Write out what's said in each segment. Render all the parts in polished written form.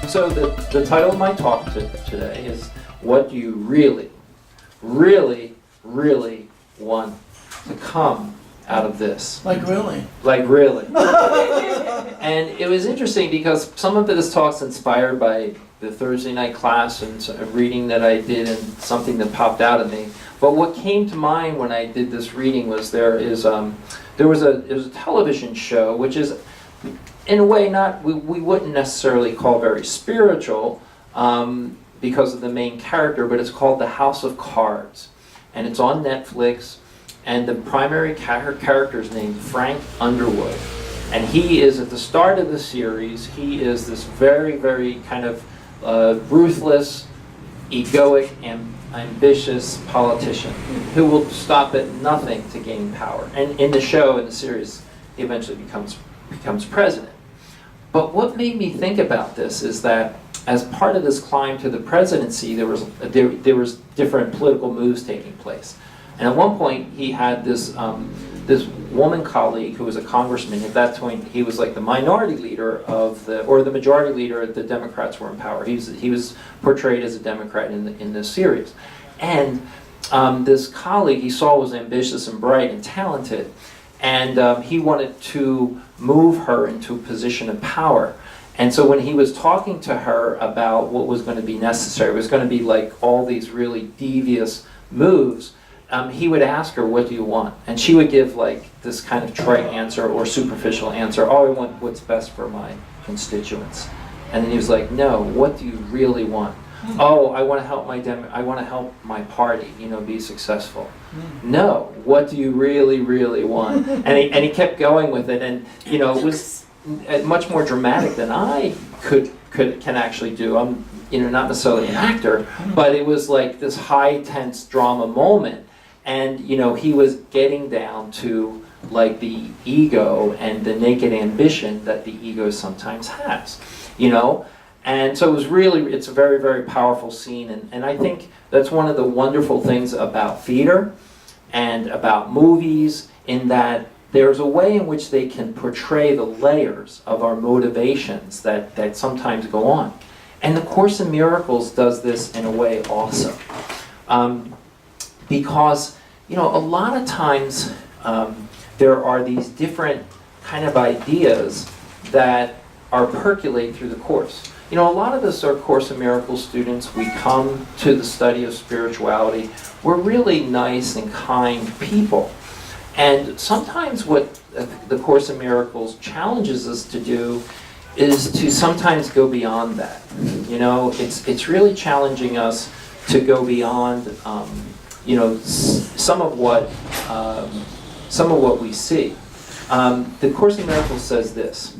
So the title of my talk today is, what do you really, really, really want to come out of this? Like really? Like really. And it was interesting because some of this talk's inspired by the Thursday night class and a reading that I did and something that popped out at me. But what came to mind when I did this reading was there was a television show which is, in a way, we wouldn't necessarily call very spiritual because of the main character, but it's called The House of Cards, and it's on Netflix. And the primary character is named Frank Underwood, and he is at the start of the series. He is this very, very kind of ruthless, egoic, and ambitious politician who will stop at nothing to gain power. And in the show, in the series, he eventually becomes president. But what made me think about this is that as part of this climb to the presidency, there was different political moves taking place. And at one point, he had this woman colleague who was a congressman. At that point, he was like the minority leader or the majority leader. The Democrats were in power. He was portrayed as a Democrat in this series. And this colleague he saw was ambitious and bright and talented, and he wanted to move her into a position of power. And so when he was talking to her about what was going to be necessary, it was going to be like all these really devious moves. He would ask her, what do you want? And she would give like this kind of trite answer or superficial answer. Oh, I want what's best for my constituents. And then he was like, no, what do you really want? Oh, I want to help my party, be successul. No, what do you really, really want? And he kept going with it, and it was much more dramatic than I can actually do. I'm not necessarily an actor, but it was like this high tense drama moment. And he was getting down to like the ego and the naked ambition that the ego sometimes has, And so it's a very, very powerful scene. And I think that's one of the wonderful things about theater and about movies, in that there's a way in which they can portray the layers of our motivations that sometimes go on. And the Course in Miracles does this in a way also. Because, a lot of times there are these different kind of ideas that are percolate through the Course. A lot of us are Course in Miracles students. We come to the study of spirituality. We're really nice and kind people. And sometimes what the Course in Miracles challenges us to do is to sometimes go beyond that. It's really challenging us to go beyond some of what we see. The Course in Miracles says this: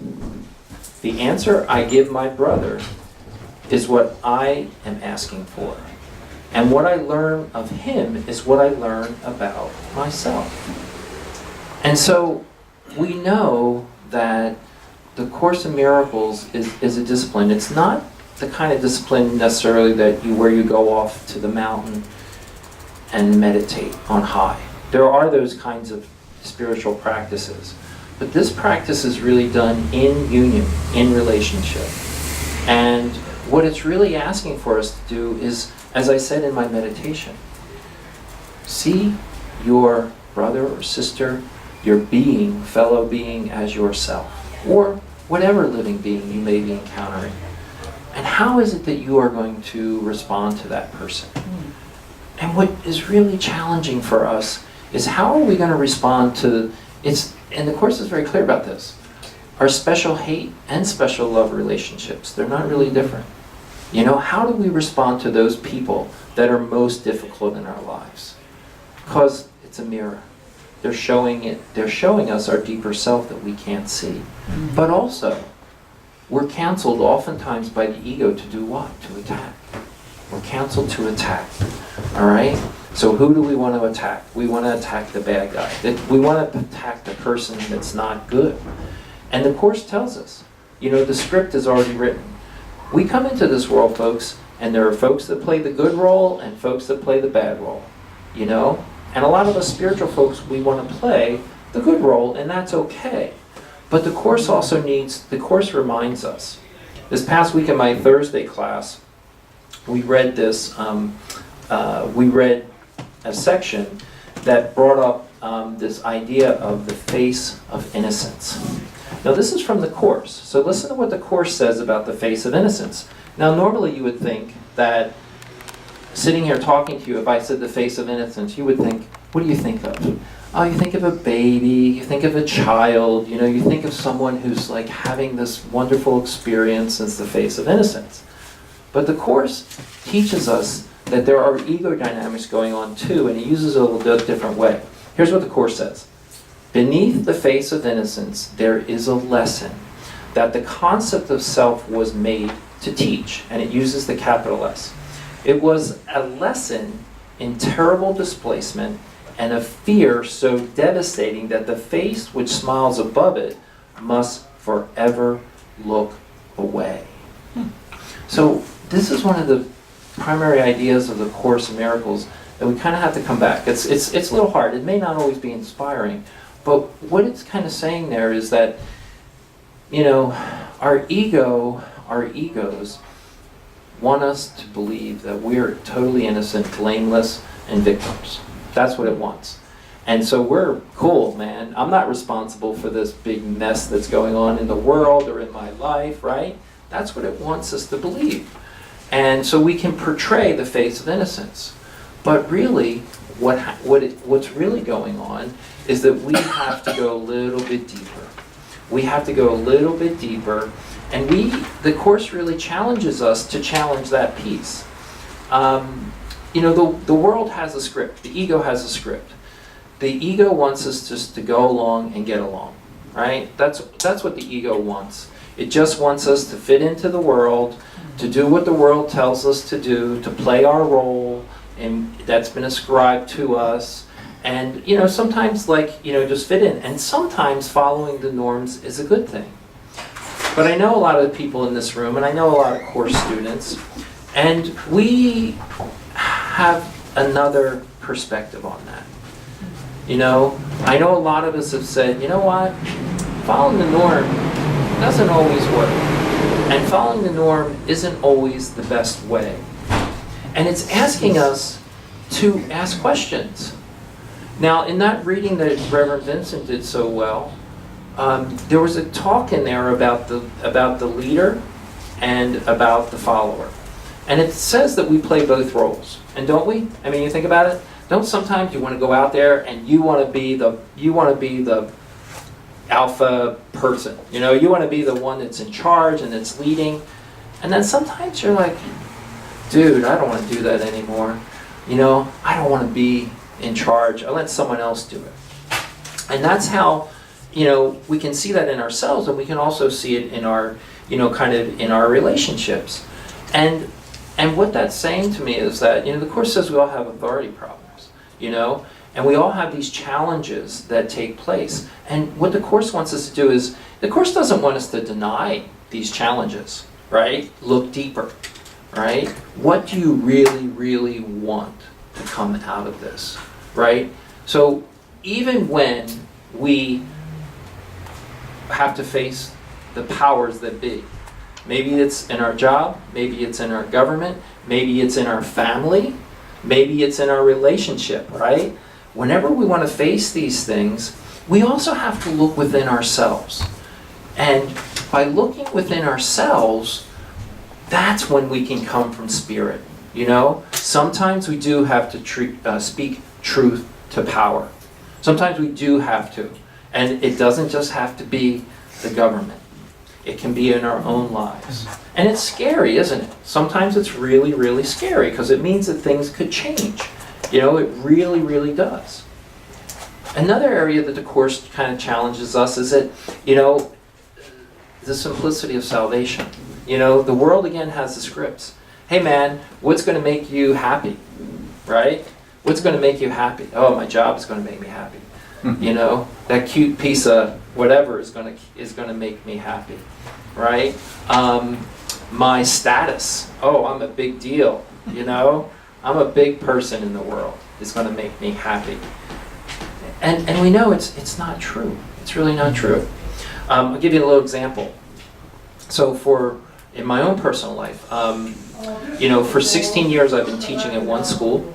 the answer I give my brother is what I am asking for, and what I learn of him is what I learn about myself. And so we know that the Course in Miracles is a discipline. It's not the kind of discipline necessarily where you go off to the mountain and meditate on high. There are those kinds of spiritual practices. But this practice is really done in union, in relationship. And what it's really asking for us to do is, as I said in my meditation, see your brother or sister, your fellow being as yourself, or whatever living being you may be encountering. And how is it that you are going to respond to that person? And what is really challenging for us is, how are we going to respond to and the Course is very clear about this. Our special hate and special love relationships, they're not really different. How do we respond to those people that are most difficult in our lives? Because it's a mirror. They're showing us our deeper self that we can't see. But also, we're counseled oftentimes by the ego to do what? To attack. We're counseled to attack. All right? So who do we want to attack? We want to attack the bad guy. We want to attack the person that's not good. And the Course tells us, the script is already written. We come into this world, folks, and there are folks that play the good role and folks that play the bad role. And a lot of us spiritual folks, we want to play the good role, and that's okay. But the Course reminds us This past week in my Thursday class, we read this, we read a section that brought up this idea of the face of innocence. Now this is from the Course, so listen to what the Course says about the face of innocence. Now normally you would think that, sitting here talking to you, if I said the face of innocence, you would think, what do you think of? Oh, you think of a baby, you think of a child, you think of someone who's like having this wonderful experience as the face of innocence. But the Course teaches us that there are ego dynamics going on too, and it uses it a little different way. Here's what the Course says. Beneath the face of innocence, there is a lesson that the concept of self was made to teach, and it uses the capital S. It was a lesson in terrible displacement and a fear so devastating that the face which smiles above it must forever look away. So this is one of the primary ideas of the Course in Miracles that we kind of have to come back. It's a little hard. It may not always be inspiring, but what it's kind of saying there is that, our egos want us to believe that we're totally innocent, blameless, and victims. That's what it wants. And so we're cool, man. I'm not responsible for this big mess that's going on in the world or in my life, right? That's what it wants us to believe. And so we can portray the face of innocence. But really, what's really going on is that we have to go a little bit deeper. We have to go a little bit deeper, and the Course really challenges us to challenge that piece. The world has a script. The ego has a script. The ego wants us just to go along and get along, right? That's what the ego wants. It just wants us to fit into the world, to do what the world tells us to do, to play our role, and that's been ascribed to us. And sometimes just fit in. And sometimes following the norms is a good thing. But I know a lot of the people in this room, and I know a lot of Course students, and we have another perspective on that. I know a lot of us have said, you know what, following the norm doesn't always work. And following the norm isn't always the best way. And it's asking us to ask questions. Now, in that reading that Reverend Vincent did so well, there was a talk in there about the leader and about the follower. And it says that we play both roles. And don't we? I mean, you think about it. Don't sometimes you want to go out there and you want to be the alpha person. You want to be the one that's in charge and that's leading. And then sometimes you're like, dude, I don't want to do that anymore. I don't want to be in charge. I let someone else do it. And that's how, we can see that in ourselves, and we can also see it in our, kind of in our relationships. And what that's saying to me is that, the Course says we all have authority problems, and we all have these challenges that take place. And what the Course wants us to do is, the Course doesn't want us to deny these challenges, right? Look deeper, right? What do you really, really want to come out of this, right? So even when we have to face the powers that be, maybe it's in our job, maybe it's in our government, maybe it's in our family, maybe it's in our relationship, right? Whenever we want to face these things, we also have to look within ourselves. And by looking within ourselves, that's when we can come from spirit. Sometimes we do have to speak truth to power. Sometimes we do have to. And it doesn't just have to be the government. It can be in our own lives. And it's scary, isn't it? Sometimes it's really, really scary because it means that things could change. It really, really does. Another area that the Course kind of challenges us is that, the simplicity of salvation. The world again has the scripts. Hey man, what's going to make you happy? Right? What's going to make you happy? Oh, my job is going to make me happy. That cute piece of whatever is going to make me happy, right? My status. Oh, I'm a big deal. I'm a big person in the world. It's going to make me happy. And we know it's not true. It's really not true. I'll give you a little example. So in my own personal life. For 16 years I've been teaching at one school,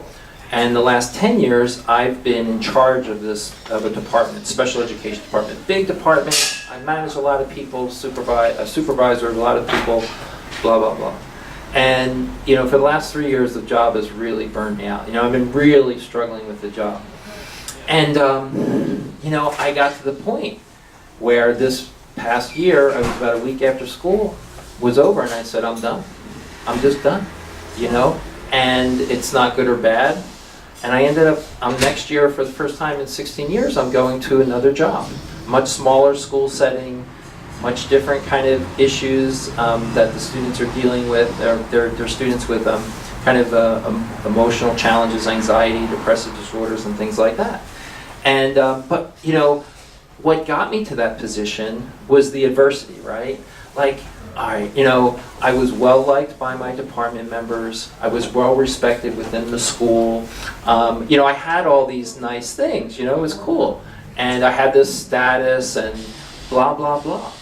and the last 10 years I've been in charge of a department, special education department, big department. I manage a lot of people, supervisor of a lot of people, blah blah blah. And for the last 3 years the job has really burned me out. I've been really struggling with the job, and I got to the point where this past year, I was about a week after school was over, and I said, I'm done. I'm just done, and it's not good or bad. And I ended up, next year, for the first time in 16 years, I'm going to another job. Much smaller school setting, much different kind of issues that the students are dealing with. They're students with kind of emotional challenges, anxiety, depressive disorders, and things like that. And, but what got me to that position was the adversity, right? Like, all right, I was well liked by my department members. I was well respected within the school. I had all these nice things, it was cool. And I had this status and blah, blah, blah.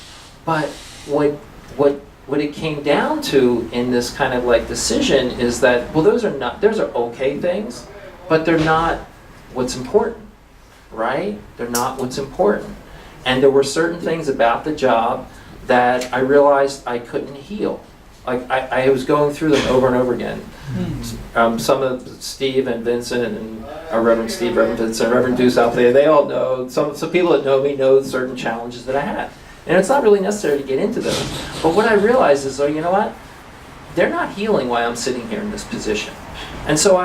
But what it came down to in this kind of like decision is that, well, those are okay things, but they're not what's important. Right? They're not what's important. And there were certain things about the job that I realized I couldn't heal. Like I was going through them over and over again. Some of Steve and Vincent and Reverend Steve, Reverend Vincent, Reverend Deuce out there, they all know, some people that know me know certain challenges that I had. And it's not really necessary to get into those. But what I realized is, you know what? They're not healing while I'm sitting here in this position. And so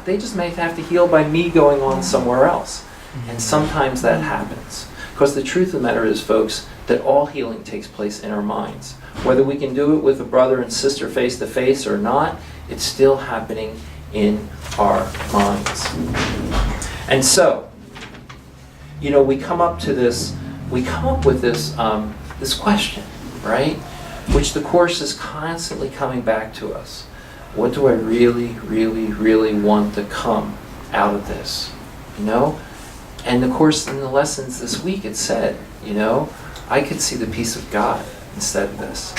they just may have to heal by me going on somewhere else. And sometimes that happens. Because the truth of the matter is, folks, that all healing takes place in our minds. Whether we can do it with a brother and sister face to face or not, it's still happening in our minds. And so, we come up with this question, right? Which the Course is constantly coming back to us. What do I really, really, really want to come out of this? And the Course in the lessons this week, it said, I could see the peace of God instead of this.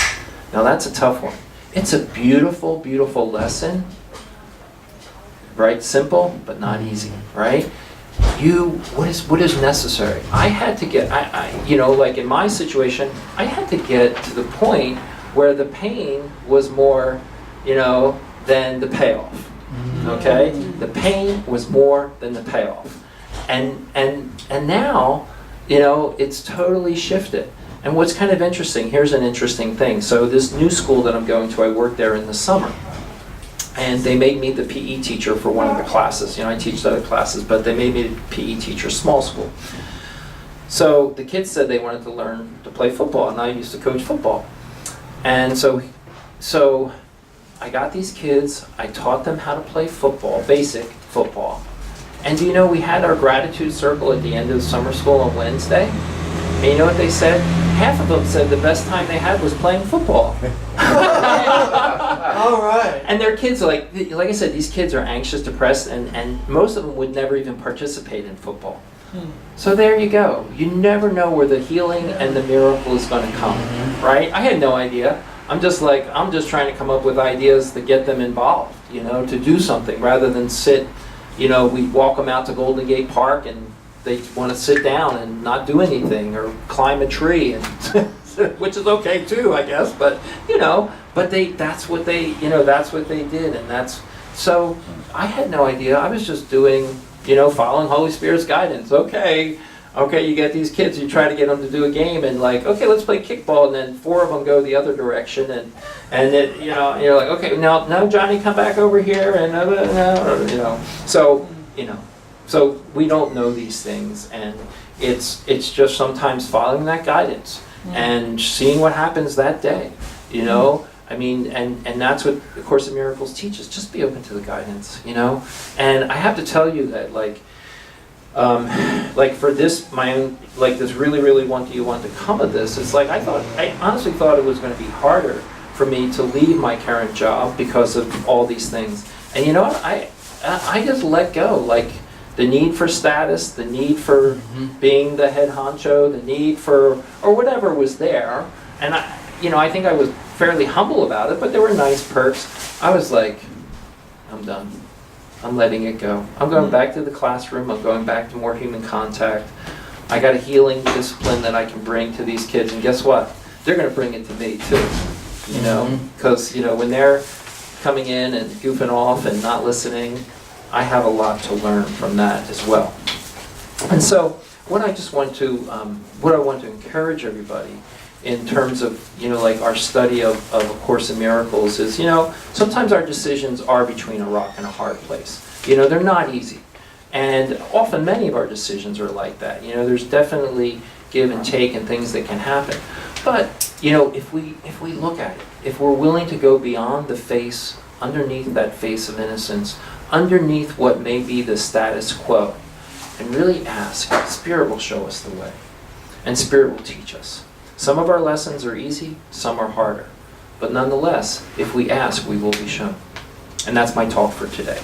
Now that's a tough one. It's a beautiful, beautiful lesson. Right? Simple, but not easy. Right? What is necessary? I had to get, like in my situation, I had to get to the point where the pain was more, than the payoff. Okay? The pain was more than the payoff. And now, it's totally shifted. And what's kind of interesting, here's an interesting thing. So this new school that I'm going to, I worked there in the summer. And they made me the PE teacher for one of the classes. I teach other classes, but they made me the PE teacher, small school. So the kids said they wanted to learn to play football, and I used to coach football. And so I got these kids, I taught them how to play football, basic football. And we had our gratitude circle at the end of summer school on Wednesday. And you know what they said? Half of them said the best time they had was playing football. All right. And their kids, like I said, these kids are anxious, depressed, and most of them would never even participate in football. So there you go. You never know where the healing and the miracle is going to come, right? I had no idea. I'm just trying to come up with ideas to get them involved, to do something rather than sit, we walk them out to Golden Gate Park and they want to sit down and not do anything or climb a tree, and which is okay too, I guess, but that's what they did, and so I had no idea. I was just doing, following Holy Spirit's guidance. Okay, you get these kids, you try to get them to do a game, and okay, let's play kickball, and then 4 of them go the other direction, and it, you're like, okay, now Johnny, come back over here, and so we don't know these things, and it's just sometimes following that guidance and seeing what happens that day, and that's what the Course in Miracles teaches. Just be open to the guidance, and I have to tell you that for this, my own, this really, really what do you want to come of this? It's I honestly thought it was going to be harder for me to leave my current job because of all these things. And you know what? I just let go. The need for status, the need for being the head honcho, the need for, or whatever was there. And I think I was fairly humble about it, but there were nice perks. I was like, I'm done. I'm letting it go. I'm going back to the classroom. I'm going back to more human contact. I got a healing discipline that I can bring to these kids, and guess what? They're going to bring it to me too, because, when they're coming in and goofing off and not listening, I have a lot to learn from that as well. And so what I want to encourage everybody in terms of, like our study of A Course in Miracles is, sometimes our decisions are between a rock and a hard place. They're not easy. And often many of our decisions are like that. There's definitely give and take and things that can happen. But, if we look at it, if we're willing to go beyond the face, underneath that face of innocence, underneath what may be the status quo, and really ask, Spirit will show us the way. And Spirit will teach us. Some of our lessons are easy, some are harder. But nonetheless, if we ask, we will be shown. And that's my talk for today.